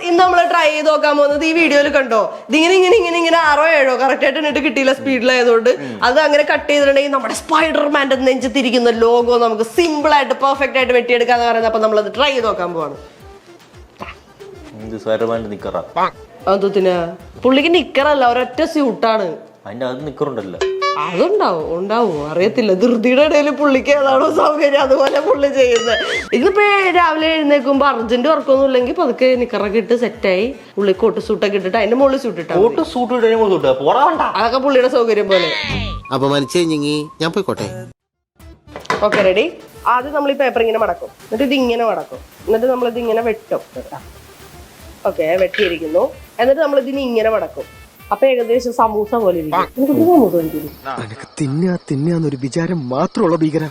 ഇന്ന് നമ്മള് ട്രൈ ചെയ്ത് നോക്കാൻ പോകുന്നത് ഈ വീഡിയോയിൽ കണ്ടോ, ഇതിങ്ങനെ ഇങ്ങനെ ഇങ്ങനെ ഇങ്ങനെ 6 or 7 കറക്റ്റ് ആയിട്ട് ഇട്ട് കിട്ടിയില്ല സ്പീഡിലായതുകൊണ്ട് അത് അങ്ങനെ കട്ട് ചെയ്തിട്ടുണ്ടെങ്കിൽ നമ്മുടെ സ്പൈഡർമാന്റെ നെഞ്ചത്തിരിക്കുന്ന ലോഗോ നമുക്ക് സിമ്പിൾ ആയിട്ട് പെർഫെക്റ്റ് ആയിട്ട് വെട്ടിയെടുക്കാന്ന് പറയുന്നത്. അപ്പൊ നമ്മളത് ട്രൈ ചെയ്ത് നോക്കാൻ പോവാണ്. അതൊത്തിന് പുള്ളിക്ക് നിക്കറല്ല, ഒരൊറ്റ സ്യൂട്ടാണ്. അതുണ്ടാവും അറിയത്തില്ല. ധൃതിയുടെ ഇടയിൽ പുള്ളിക്ക് ഏതാണോ സൗകര്യം അതുപോലെ പുള്ളി ചെയ്യുന്നത്. ഇതിപ്പോ രാവിലെ എഴുന്നേക്കുമ്പോ അർജന്റ് വർക്കൊന്നും ഇല്ലെങ്കിൽ പതുക്കെ നിക്കറൊക്കെ ഇട്ട് സെറ്റായി പുള്ളി കോട്ട് സൂട്ടൊക്കെ ഇട്ടിട്ട് അതിന്റെ മുകളിൽ സൂട്ടിട്ടാ അതൊക്കെ പുള്ളിയുടെ സൗകര്യം പോലെ. ഞാൻ പോയിക്കോട്ടെ. Okay ready. ആദ്യം നമ്മൾ ഈ പേപ്പർ ഇങ്ങനെ മടക്കും, എന്നിട്ട് ഇതിങ്ങനെ മടക്കും, എന്നിട്ട് നമ്മളിത് ഇങ്ങനെ വെട്ടും. ഓക്കെ, വെട്ടിയിരിക്കുന്നു. എന്നിട്ട് നമ്മൾ ഇതിന് ഇങ്ങനെ മടക്കും. അപ്പൊ ഏകദേശം സമൂസ പോലെ തിന്നാന്നൊരു വിചാരം മാത്രമുള്ള ഭീകര.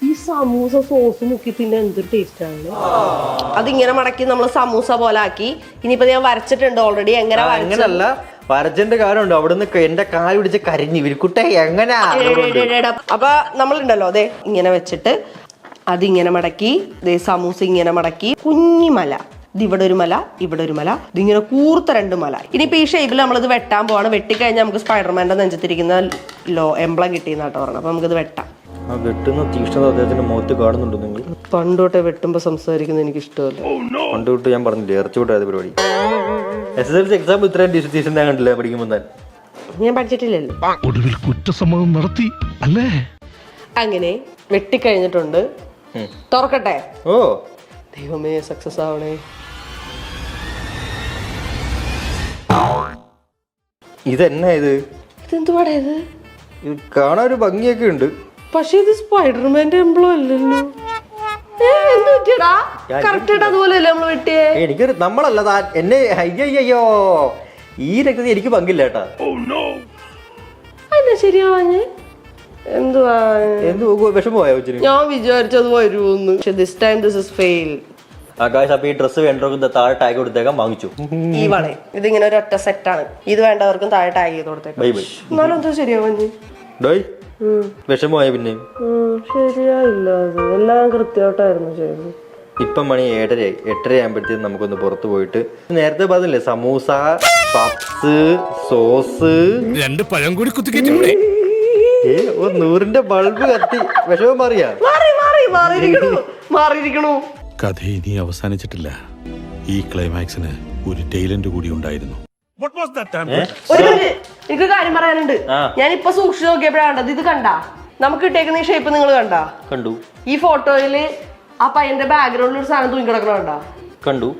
ഈ സമൂസ സോസ് മുക്കി പിന്നെ എന്തൊരു ടേസ്റ്റ് ആണ്. അതിങ്ങനെ മടക്കി നമ്മൾ സമൂസ പോലെ ആക്കി. ഇനിയിപ്പോ ഞാൻ വരച്ചിട്ടുണ്ട് ഓൾറെഡി. അങ്ങനല്ല വരച്ചന്റെ കാര്യമുണ്ട്. അവിടുന്ന് എന്റെ കാല് പിടിച്ച് കരിഞ്ഞു വിരിക്കുട്ടെ എങ്ങനെ. അപ്പൊ നമ്മളുണ്ടല്ലോ അതെ ഇങ്ങനെ വെച്ചിട്ട് അതിങ്ങനെ മടക്കി, സമൂസ ഇങ്ങനെ മടക്കി, കുഞ്ഞിമല, ഇവിടെ ഒരു മല, ഇവിടെ ഒരു മല, ഇതിങ്ങനെ കൂർത്ത 2 മല. ഇനിയിപ്പോ ഈ ഷേപ്പിൽ നമ്മളിത് വെട്ടാൻ പോവാണ്. വെട്ടിക്കഴിഞ്ഞാൽ നമുക്ക് സ്പൈഡർമാന്റെ നെഞ്ചത്തിരിക്കുന്ന എംബ്ലം കിട്ടിയെന്നാട്ടോ പറഞ്ഞു. അപ്പൊ നമുക്കിത് വെട്ടാം. വെട്ടുന്ന തീക്ഷ്ണത അദ്ദേഹത്തിന്റെ മുഖത്ത് കാണുന്നുണ്ടോ നിങ്ങൾ? പണ്ടോട്ടെ വെട്ടുമ്പോ സംസാരിക്കുന്നത് എനിക്ക് ഇഷ്ടമല്ല. പണ്ട് തൊട്ട് ഞാൻ പറഞ്ഞില്ലേ ഇറച്ചിവിട്ടായത് പരിപാടി. SSLC എക്സാം ഇത്രയും ഡിസിഷൻ ഞാൻ കണ്ടില്ല പഠിക്കുമ്പോൾ. ഞാൻ പഠിച്ചിട്ടില്ലല്ലോ. ഒടുവിൽ കുറ്റസമ്മതം നടത്തി അല്ലേ? അങ്ങനെ വെട്ടിക്കഴിഞ്ഞിട്ടുണ്ട്. തുറക്കട്ടെ? ഓ ദൈവമേ, സക്സസ് ആവണേ. ഇതെന്നാ ഇതെന്തുവാടാ ഇത്? ഇത് കാണാൻ ഒരു ഭംഗിയൊക്കെ ഉണ്ട്, പക്ഷെ ഇത് സ്പൈഡർമാന്റെ എംബ്ലം അല്ലല്ലോ. അതുപോലെയല്ലേ നമ്മള് വെട്ടിയേ? എനിക്കൊരു നമ്മളല്ല എന്നെ അയ്യോ ഈ രക്തത്തിൽ എനിക്ക് പങ്കില്ല കേട്ടാ. ശരിയാവാഞ്ഞ് എന്തുവാ വിഷമമായോ? ഞാൻ വിചാരിച്ചത് വരുമെന്ന്. പക്ഷെ this time this is fail. അപ്പൊ ഈ ഡ്രസ് വേണ്ടവർക്കും താഴെ ടാഗ് കൊടുത്തേക്കാൻ വാങ്ങിച്ചു. ഈ വളേ ഇതിങ്ങനെ ഒരു ഒറ്റ സെറ്റാണ്. ഇത് വേണ്ടവർക്കും താഴെ ടാഗ് ചെയ്ത് കൊടുത്തേക്കാം. എന്നാലും എന്താ ശരിയാവാഞ്ഞ്? വിഷമമായ പിന്നെ ശരിയായില്ല. അത് എല്ലാം കൃത്യമായിട്ടായിരുന്നു ചെയ്തത്. ഇപ്പം മണി 7:30 8:30 നമുക്കൊന്ന് പുറത്തു പോയിട്ട് നേരത്തെ പറഞ്ഞില്ലേ സമൂസ, പപ്സ്, സോസ്, 2 പഴം കൂടി കുത്തിക്കേ. 100ന്റെ ബൾബ് കത്തി. വിഷമം മാറിയിരിക്കണു. കഥ ഇനി അവസാനിച്ചിട്ടില്ല. ഈ ക്ലൈമാക്സിന് ഒരു ടൈലന്റ് കൂടി ഉണ്ടായിരുന്നു. എനിക്ക് കാര്യം പറയാനുണ്ട്. ഞാനിപ്പൊ സൂക്ഷിച്ചു നോക്കിയപ്പോഴാണ് ഇത് കണ്ടാ. നമുക്ക് ഇട്ടേക്കുന്ന ഈ ഷേപ്പ് നിങ്ങൾ കണ്ടു. ഈ ഫോട്ടോയില് ആ പയ്യന്റെ ബാക്ക്ഗ്രൗണ്ടിൽ ഒരു സാധനം തൂങ്ങി കിടക്കണ കണ്ടു.